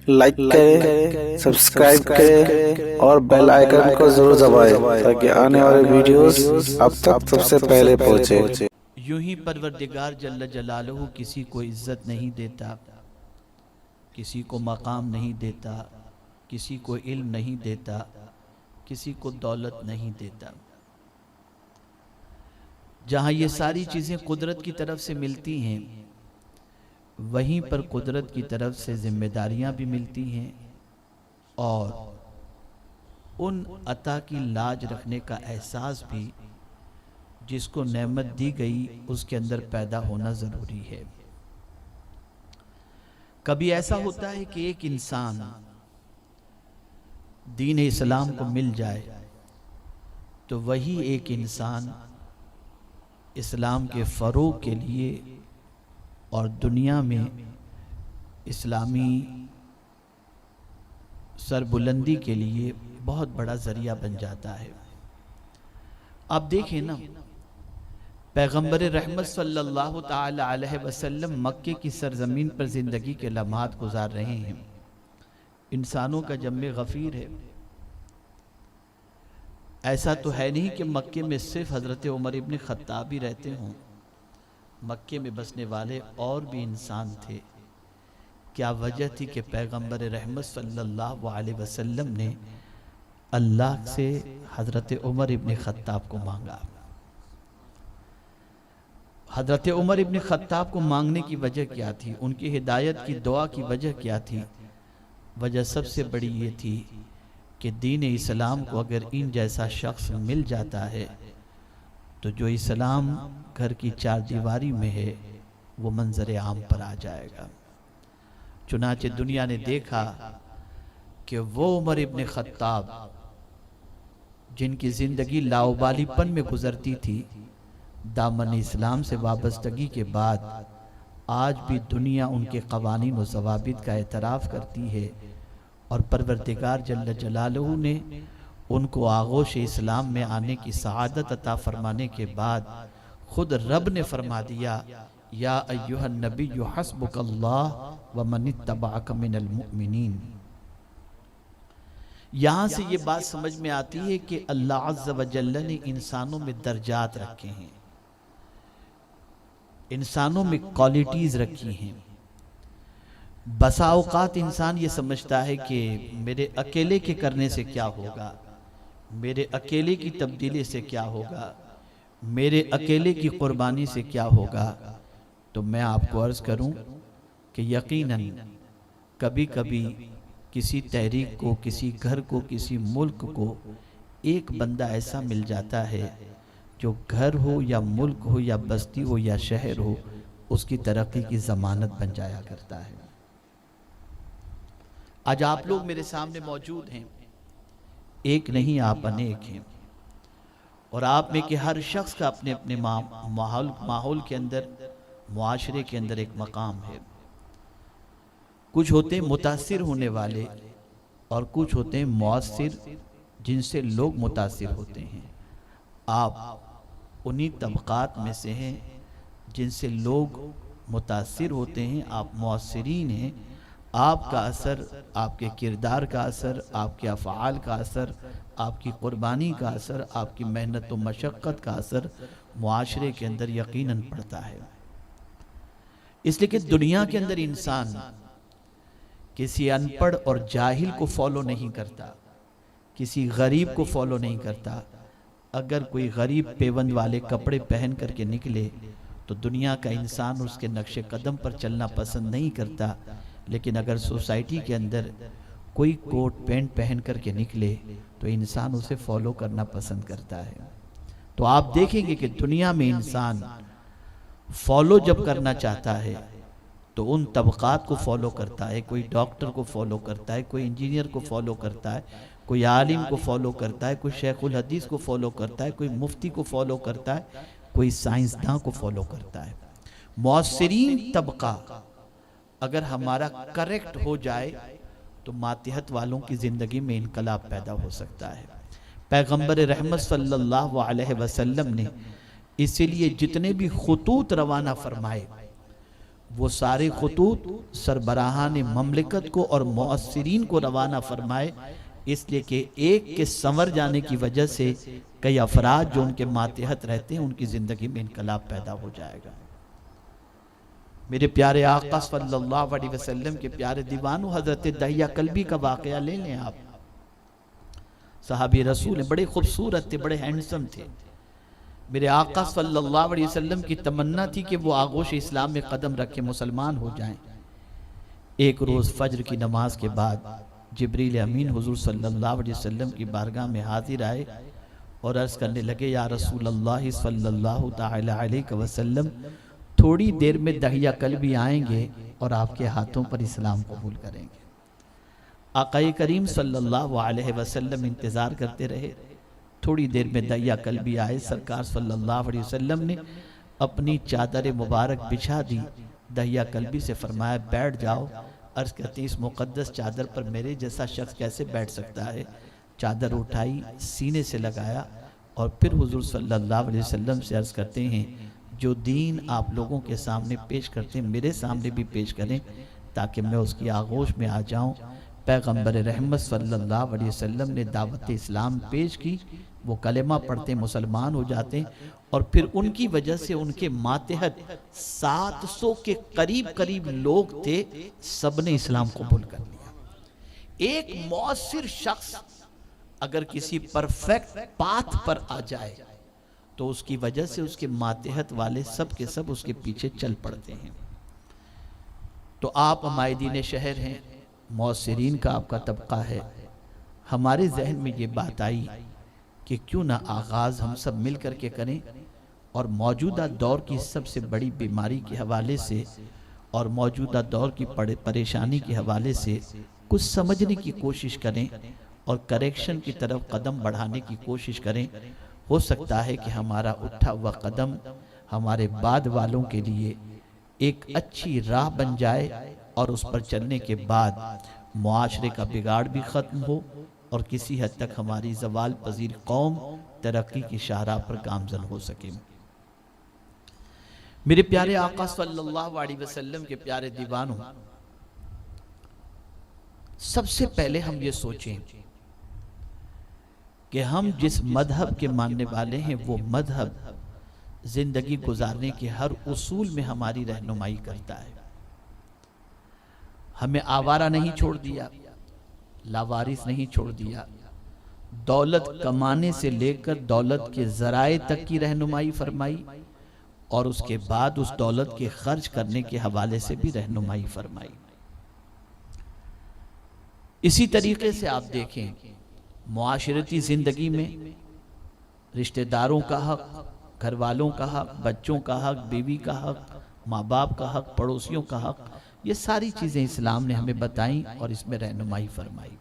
Like کریں، subscribe کریں اور بیل آئیکن کو ضرور دبائیں تاکہ آنے والے ویڈیوز اب تک سب سے پہلے پہنچے۔ یوں ہی پروردگار جل جلالہ کسی کو عزت نہیں دیتا، کسی کو مقام نہیں دیتا، کسی کو علم نہیں دیتا، کسی کو دولت نہیں دیتا۔ جہاں یہ ساری چیزیں قدرت کی طرف سے ملتی ہیں، وہیں پر قدرت کی طرف سے ذمہ داریاں بھی ملتی ہیں اور ان عطا کی لاج رکھنے کا احساس بھی جس کو نعمت دی گئی اس کے اندر پیدا ہونا ضروری ہے۔ کبھی ایسا ہوتا ہے کہ ایک انسان دین اسلام کو مل جائے تو وہی ایک انسان اسلام کے فروغ کے لیے اور دنیا میں اسلامی سربلندی کے لیے بہت بڑا ذریعہ بن جاتا ہے۔ آپ دیکھیں نا، پیغمبر رحمت صلی اللہ تعالی علیہ وسلم مکے کی سرزمین پر زندگی کے لمحات گزار رہے ہیں۔ انسانوں کا جم غفیر ہے۔ ایسا تو ہے نہیں کہ مکے میں صرف حضرت عمر ابن خطاب ہی رہتے ہوں، مکے میں بسنے والے اور بھی انسان تھے۔ کیا وجہ تھی کہ پیغمبر رحمت صلی اللہ علیہ وسلم نے اللہ سے حضرت عمر ابن خطاب کو مانگا؟ حضرت عمر ابن خطاب کو مانگنے کی وجہ کیا تھی؟ ان کی ہدایت کی دعا کی وجہ کیا تھی؟ وجہ سب سے بڑی یہ تھی کہ دین اسلام کو اگر ان جیسا شخص مل جاتا ہے تو جو اسلام گھر کی چار دیواری میں ہے وہ منظر عام پر آ جائے گا۔ چنانچہ دنیا نے دیکھا کہ وہ عمر ابن خطاب جن کی زندگی لاؤبالی پن میں گزرتی تھی، دامن اسلام سے وابستگی کے بعد آج بھی دنیا ان کے قوانین و ضوابط کا اعتراف کرتی ہے، اور پروردگار جل جلالہ نے ان کو آغوش اسلام میں آنے کی سعادت عطا فرمانے کے بعد خود رب نے فرما دیا، یا ایہا النبی حسبک اللہ ومن اتبعک من المؤمنین۔ یہاں سے یہ بات سمجھ میں آتی ہے کہ اللہ عز و جل نے انسانوں میں درجات رکھے ہیں، انسانوں میں کوالٹیز رکھی ہیں۔ بسا اوقات انسان یہ سمجھتا ہے کہ میرے اکیلے کے کرنے سے کیا ہوگا، میرے اکیلے کی تبدیلی سے کیا ہوگا، میرے اکیلے کی قربانی سے کیا ہوگا۔ تو میں آپ کو عرض کروں کہ یقیناً کبھی کبھی کسی تحریک کو، کسی گھر کو، کسی ملک کو ایک بندہ ایسا مل جاتا ہے جو گھر ہو یا ملک ہو یا بستی ہو یا شہر ہو، اس کی ترقی کی ضمانت بن جایا کرتا ہے۔ آج آپ لوگ میرے سامنے موجود ہیں، ایک نہیں آپ انیک ہیں، اور آپ میں کہ ہر شخص کا اپنے اپنے ماحول کے اندر، معاشرے کے اندر ایک مقام ہے۔ کچھ ہوتے ہیں متاثر ہونے والے اور کچھ ہوتے ہیں مؤثر، جن سے لوگ متاثر ہوتے ہیں۔ آپ انہی طبقات میں سے ہیں جن سے لوگ متاثر ہوتے ہیں، آپ مؤثرین ہیں۔ آپ کا اثر، آپ کے کردار کا اثر، آپ کے افعال کا اثر، آپ کی قربانی کا اثر، آپ کی محنت و مشقت کا اثر معاشرے کے اندر یقیناً پڑتا ہے۔ اس لیے کہ دنیا کے اندر انسان کسی ان پڑھ اور جاہل کو فالو نہیں کرتا، کسی غریب کو فالو نہیں کرتا۔ اگر کوئی غریب پیوند والے کپڑے پہن کر کے نکلے تو دنیا کا انسان اس کے نقش قدم پر چلنا پسند نہیں کرتا، لیکن اگر سوسائٹی کے اندر کوئی کوٹ پینٹ پہن کر کے نکلے تو انسان اسے فالو کرنا پسند کرتا ہے۔ تو آپ دیکھیں گے کہ دنیا میں انسان فالو جب کرنا چاہتا ہے تو ان طبقات کو فالو کرتا ہے۔ کوئی ڈاکٹر کو فالو کرتا ہے، کوئی انجینئر کو فالو کرتا ہے، کوئی عالم کو فالو کرتا ہے، کوئی شیخ الحدیث کو فالو کرتا ہے، کوئی مفتی کو فالو کرتا ہے، کوئی سائنسداں کو فالو کرتا ہے۔ مؤثرین طبقہ اگر ہمارا کریکٹ ہو جائے تو ماتحت والوں کی زندگی میں انقلاب پیدا ہو سکتا ہے۔ پیغمبر رحمت صلی اللہ علیہ وسلم نے اسی لیے جتنے بھی خطوط روانہ فرمائے وہ سارے خطوط سربراہان مملکت کو اور مؤثرین کو روانہ فرمائے، اس لیے کہ ایک کے سنور جانے کی وجہ سے کئی افراد جو ان کے ماتحت رہتے ہیں ان کی زندگی میں انقلاب پیدا ہو جائے گا۔ میرے پیارے آقا صلی اللہ علیہ وسلم کے پیارے دیوانوں، حضرت دحیہ کلبی کا واقعہ لے لیں آپ۔ صحابی رسول ہیں، بڑے خوبصورت تھے، بڑے ہینڈسم تھے۔ میرے آقا صلی اللہ علیہ وسلم کی تمنا تھی کہ وہ آغوش اسلام میں قدم رکھے مسلمان ہو جائیں۔ ایک روز فجر کی نماز کے بعد جبریل امین حضور صلی اللہ علیہ وسلم کی بارگاہ میں حاضر آئے اور عرض کرنے لگے، یا رسول اللہ صلی اللہ تعالی علیہ وسلم، تھوڑی دیر میں دحیہ کلبی آئیں گے اور آپ کے ہاتھوں پر اسلام قبول کریں گے۔ آقا کریم صلی اللہ علیہ وسلم انتظار کرتے رہے۔ تھوڑی دیر میں دحیہ کلبی آئے، سرکار صلی اللہ علیہ وسلم نے اپنی چادر مبارک بچھا دی، دحیہ کلبی سے فرمایا بیٹھ جاؤ۔ عرض کرتے ہیں اس مقدس چادر پر میرے جیسا شخص کیسے بیٹھ سکتا ہے؟ چادر اٹھائی، سینے سے لگایا اور پھر حضور صلی اللہ علیہ وسلم سے عرض کرتے ہیں، جو دین آپ لوگوں کے سامنے پیش کرتے ہیں میرے سامنے بھی پیش کریں تاکہ میں اس کی آغوش میں آ جاؤں۔ پیغمبر رحمت صلی اللہ علیہ وسلم نے دعوت اسلام پیش کی، وہ کلمہ پڑھتے مسلمان ہو جاتے ہیں، اور پھر ان کی وجہ سے ان کے ماتحت 700 کے قریب لوگ تھے، سب نے اسلام قبول کر لیا۔ ایک مؤثر شخص اگر کسی پرفیکٹ پاتھ پر آ جائے تو اس کی وجہ سے اس کے ماتحت والے سب کے سب اس کے پیچھے چل پڑتے ہیں۔ تو آپ مائدین شہر ہیں، مؤثرین کا آپ کا طبقہ ہے۔ ہمارے ذہن میں یہ بات آئی کہ کیوں نہ آغاز ہم سب مل کر کے کریں اور موجودہ دور کی سب سے بڑی بیماری کے حوالے سے اور موجودہ دور کی پریشانی کے حوالے سے کچھ سمجھنے کی کوشش کریں اور کریکشن کی طرف قدم بڑھانے کی کوشش کریں۔ ہو سکتا ہے کہ ہمارا اٹھا ہوا قدم ہمارے بعد والوں کے لیے ایک اچھی راہ بن جائے اور اس پر چلنے کے بعد معاشرے کا بگاڑ بھی ختم ہو اور کسی حد تک ہماری زوال پذیر قوم ترقی کی شاہراہ پر گامزن ہو سکے۔ میرے پیارے آقا صلی اللہ علیہ وسلم کے پیارے دیوانوں، سب سے پہلے ہم یہ سوچیں کہ ہم جس مذہب کے ماننے والے ہیں وہ مذہب زندگی گزارنے کے ہر اصول میں ہماری رہنمائی کرتا ہے۔ ہمیں آوارہ نہیں چھوڑ دیا، لاوارث نہیں چھوڑ دیا، دولت کمانے سے لے کر دولت کے ذرائع تک کی رہنمائی فرمائی اور اس کے بعد اس دولت کے خرچ کرنے کے حوالے سے بھی رہنمائی فرمائی۔ اسی طریقے سے آپ دیکھیں معاشرتی زندگی میں رشتہ داروں کا حق، گھر والوں کا حق، بچوں کا حق، بیوی کا حق، ماں باپ کا حق، پڑوسیوں کا حق، یہ ساری چیزیں اسلام نے ہمیں بتائیں اور اس میں رہنمائی فرمائی۔